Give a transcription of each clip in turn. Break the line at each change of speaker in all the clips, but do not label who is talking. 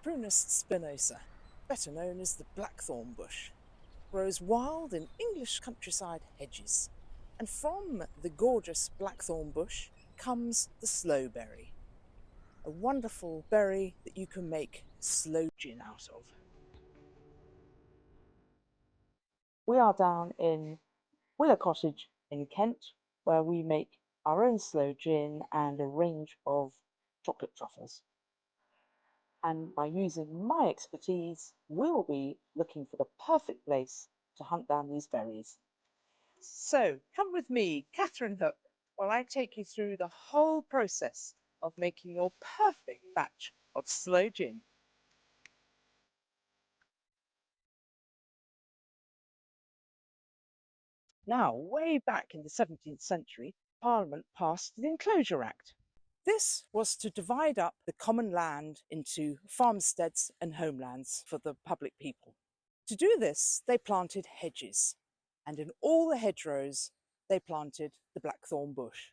Prunus spinosa, better known as the blackthorn bush, grows wild in English countryside hedges. And from the gorgeous blackthorn bush comes the sloe berry, a wonderful berry that you can make sloe gin out of. We are down in Willow Cottage in Kent, where we make our own sloe gin and a range of chocolate truffles. And by using my expertise, we'll be looking for the perfect place to hunt down these berries. So come with me, Katharine Hook, while I take you through the whole process of making your perfect batch of sloe gin. Now, way back in the 17th century, Parliament passed the Enclosure Act. This was to divide up the common land into farmsteads and homelands for the public people. To do this, they planted hedges, and in all the hedgerows, they planted the blackthorn bush,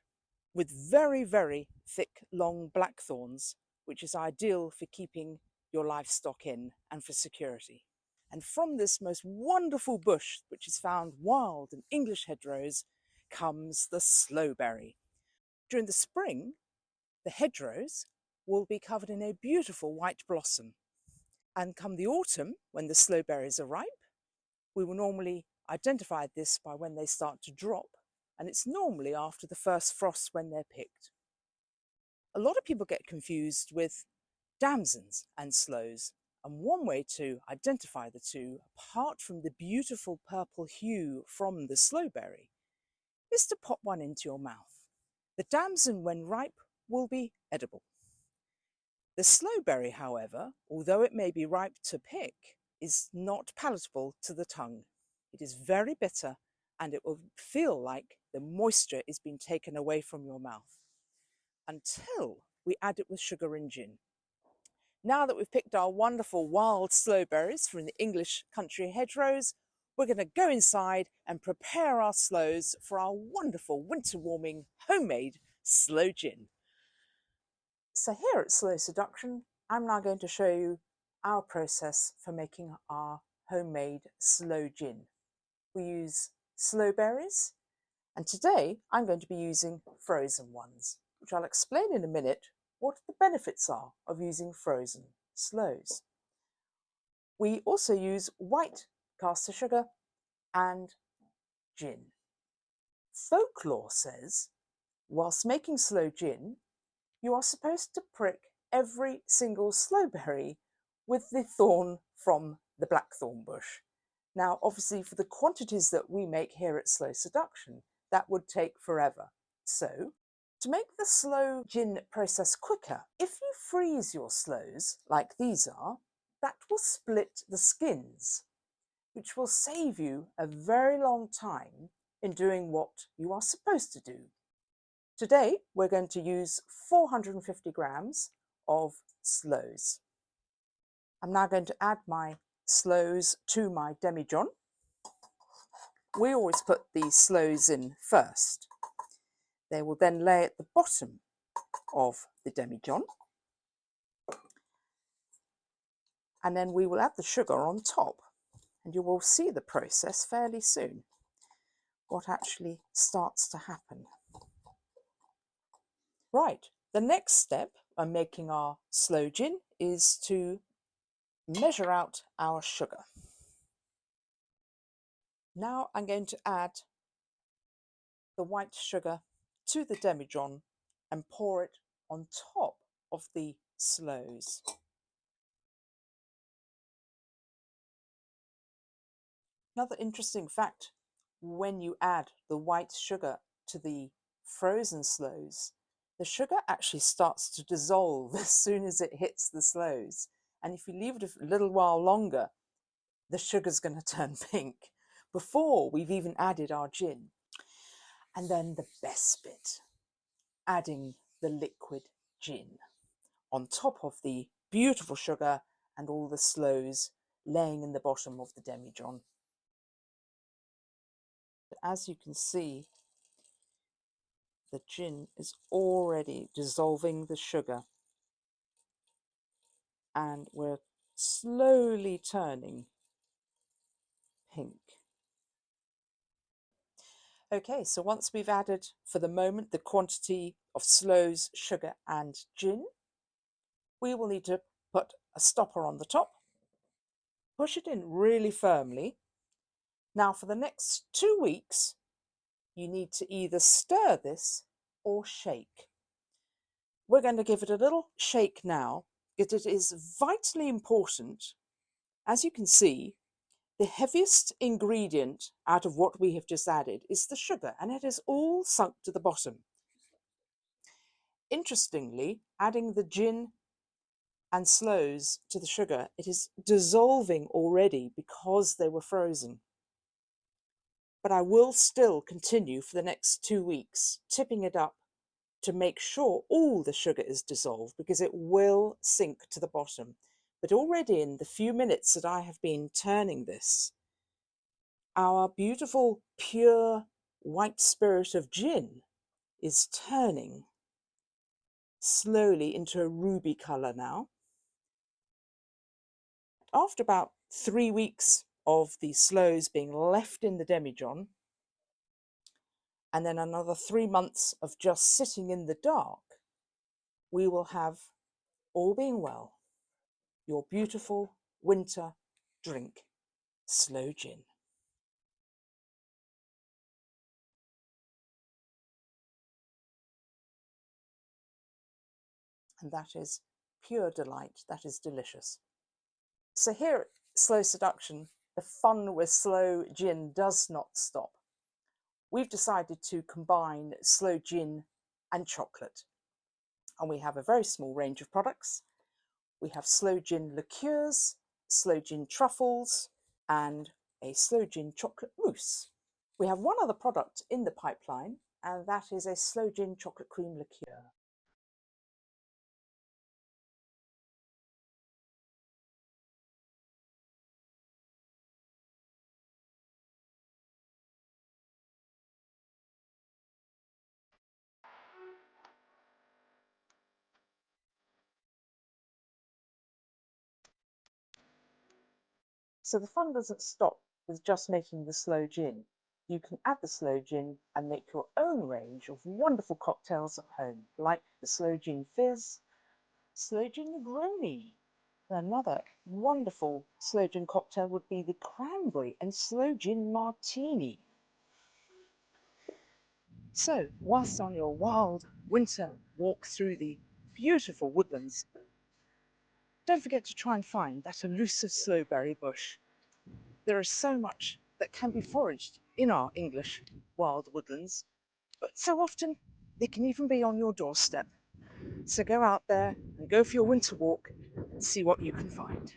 with very, very thick, long blackthorns, which is ideal for keeping your livestock in and for security. And from this most wonderful bush, which is found wild in English hedgerows, comes the slowberry. During the spring, the hedgerows will be covered in a beautiful white blossom. And come the autumn, when the slowberries are ripe, we will normally identify this by when they start to drop, and it's normally after the first frost when they're picked. A lot of people get confused with damsons and sloes, and one way to identify the two, apart from the beautiful purple hue from the slowberry, is to pop one into your mouth. The damson, when ripe, will be edible. The slowberry, however, although it may be ripe to pick, is not palatable to the tongue. It is very bitter, and it will feel like the moisture is being taken away from your mouth until we add it with sugar and gin. Now that we've picked our wonderful wild slowberries from the English country hedgerows, we're going to go inside and prepare our sloes for our wonderful winter warming homemade sloe gin. So here at Sloe Seduction, I'm now going to show you our process for making our homemade sloe gin. We use sloe berries, and today I'm going to be using frozen ones, which I'll explain in a minute what the benefits are of using frozen sloes. We also use white caster sugar and gin. Folklore says, whilst making sloe gin, you are supposed to prick every single slowberry with the thorn from the blackthorn bush. Now, obviously, for the quantities that we make here at Sloe Seduction, that would take forever. So, to make the sloe gin process quicker, if you freeze your sloes, like these are, that will split the skins, which will save you a very long time in doing what you are supposed to do. Today, we're going to use 450 grams of sloes. I'm now going to add my sloes to my demijohn. We always put the sloes in first. They will then lay at the bottom of the demijohn. And then we will add the sugar on top. And you will see the process fairly soon, what actually starts to happen. Right, the next step when making our sloe gin is to measure out our sugar. Now I'm going to add the white sugar to the demijohn and pour it on top of the sloes. Another interesting fact, when you add the white sugar to the frozen sloes, the sugar actually starts to dissolve as soon as it hits the sloes. And if you leave it a little while longer, the sugar's going to turn pink before we've even added our gin. And then the best bit, adding the liquid gin on top of the beautiful sugar and all the sloes laying in the bottom of the demijohn. As you can see, the gin is already dissolving the sugar. and we're slowly turning pink. Okay, so once we've added, for the moment, the quantity of sloes, sugar and gin, we will need to put a stopper on the top, push it in really firmly. Now for the next 2 weeks, you need to either stir this or shake. We're going to give it a little shake now, because it is vitally important. As you can see, the heaviest ingredient out of what we have just added is the sugar, and it is all sunk to the bottom. Interestingly, adding the gin and sloes to the sugar, it is dissolving already because they were frozen. But I will still continue for the next 2 weeks, tipping it up to make sure all the sugar is dissolved, because it will sink to the bottom. But already in the few minutes that I have been turning this, our beautiful pure white spirit of gin is turning slowly into a ruby colour now. After about 3 weeks of the sloes being left in the demijohn, and then another 3 months of just sitting in the dark, we will have, all being well, your beautiful winter drink, Sloe Gin. And that is pure delight. That is delicious. So here at Sloe Seduction, the fun with Sloe Gin does not stop. We've decided to combine Sloe Gin and chocolate. And we have a very small range of products. We have Sloe Gin liqueurs, Sloe Gin truffles, and a Sloe Gin chocolate mousse. We have one other product in the pipeline, and that is a Sloe Gin chocolate cream liqueur. So the fun doesn't stop with just making the Sloe Gin. You can add the Sloe Gin and make your own range of wonderful cocktails at home, like the Sloe Gin Fizz, Sloe Gin Negroni. Another wonderful Sloe Gin cocktail would be the Cranberry and Sloe Gin Martini. So, whilst on your wild winter walk through the beautiful woodlands, don't forget to try and find that elusive slowberry bush. There is so much that can be foraged in our English wild woodlands, but so often they can even be on your doorstep. So go out there and go for your winter walk and see what you can find.